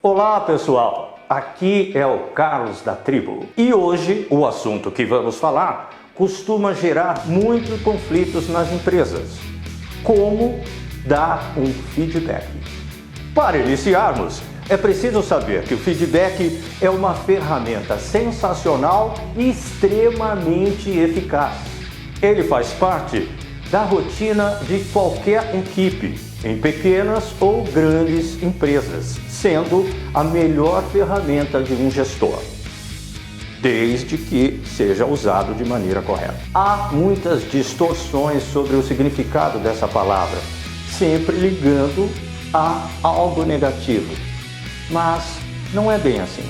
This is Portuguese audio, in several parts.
Olá pessoal, aqui é o Carlos da Tribo e hoje o assunto que vamos falar costuma gerar muitos conflitos nas empresas. Como dar um feedback? Para iniciarmos, é preciso saber que o feedback é uma ferramenta sensacional e extremamente eficaz. Ele faz parte da rotina de qualquer equipe, em pequenas ou grandes empresas, sendo a melhor ferramenta de um gestor, desde que seja usado de maneira correta. Há muitas distorções sobre o significado dessa palavra, sempre ligando a algo negativo, mas não é bem assim.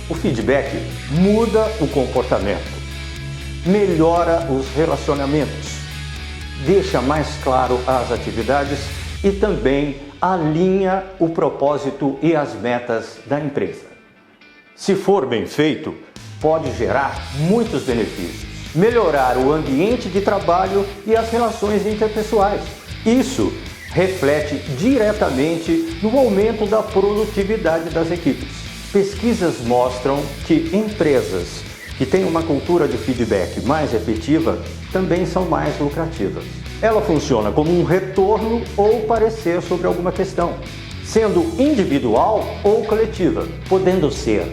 O feedback muda o comportamento, melhora os relacionamentos, deixa mais claro as atividades e também alinha o propósito e as metas da empresa. Se for bem feito, pode gerar muitos benefícios, melhorar o ambiente de trabalho e as relações interpessoais. Isso reflete diretamente no aumento da produtividade das equipes. Pesquisas mostram que empresas que têm uma cultura de feedback mais efetiva também são mais lucrativas. Ela funciona como um retorno ou parecer sobre alguma questão, sendo individual ou coletiva, podendo ser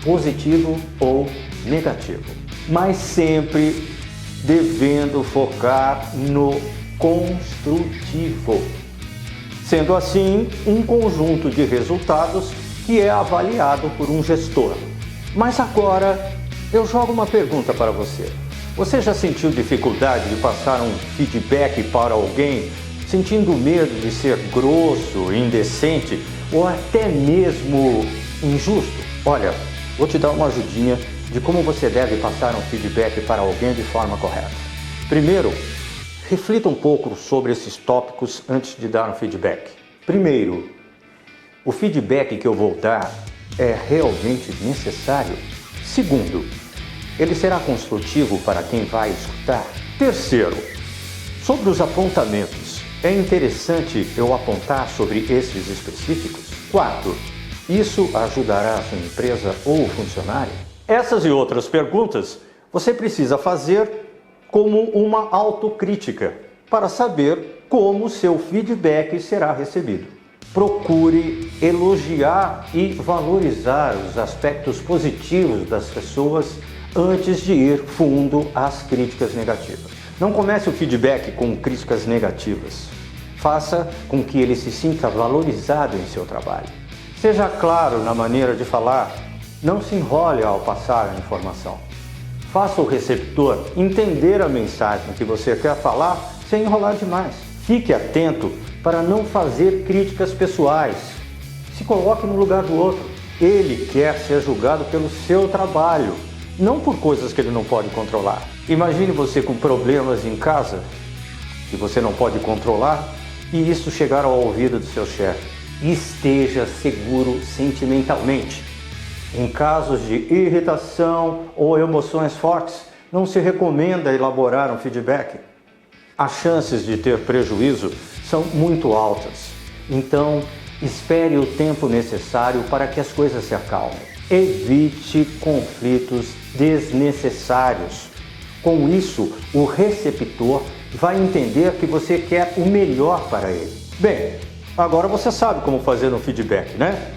positivo ou negativo, mas sempre devendo focar no construtivo, sendo assim um conjunto de resultados que é avaliado por um gestor. Mas agora eu jogo uma pergunta para você. Você já sentiu dificuldade de passar um feedback para alguém, sentindo medo de ser grosso, indecente ou até mesmo injusto? Olha, vou te dar uma ajudinha de como você deve passar um feedback para alguém de forma correta. Primeiro, reflita um pouco sobre esses tópicos antes de dar um feedback. Primeiro, o feedback que eu vou dar é realmente necessário? Segundo, ele será construtivo para quem vai escutar? Terceiro, sobre os apontamentos, é interessante eu apontar sobre esses específicos? Quarto, isso ajudará a sua empresa ou funcionário? Essas e outras perguntas você precisa fazer como uma autocrítica para saber como seu feedback será recebido. Procure elogiar e valorizar os aspectos positivos das pessoas antes de ir fundo às críticas negativas. Não comece o feedback com críticas negativas. Faça com que ele se sinta valorizado em seu trabalho. Seja claro na maneira de falar, não se enrole ao passar a informação. Faça o receptor entender a mensagem que você quer falar sem enrolar demais. Fique atento para não fazer críticas pessoais. Se coloque no lugar do outro. Ele quer ser julgado pelo seu trabalho, não por coisas que ele não pode controlar. Imagine você com problemas em casa que você não pode controlar e isso chegar ao ouvido do seu chefe. Esteja seguro sentimentalmente. Em casos de irritação ou emoções fortes, não se recomenda elaborar um feedback. As chances de ter prejuízo são muito altas, então espere o tempo necessário para que as coisas se acalmem. Evite conflitos desnecessários. Com isso, o receptor vai entender que você quer o melhor para ele. Bem, agora você sabe como fazer um feedback, né?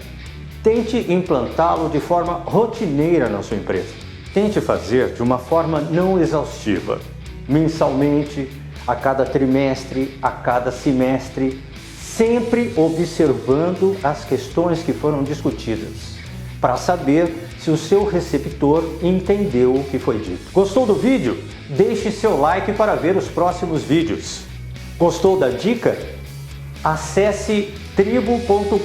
Tente implantá-lo de forma rotineira na sua empresa. Tente fazer de uma forma não exaustiva, mensalmente, a cada trimestre, a cada semestre, sempre observando as questões que foram discutidas, para saber se o seu receptor entendeu o que foi dito. Gostou do vídeo? Deixe seu like para ver os próximos vídeos. Gostou da dica? Acesse tribo.com.br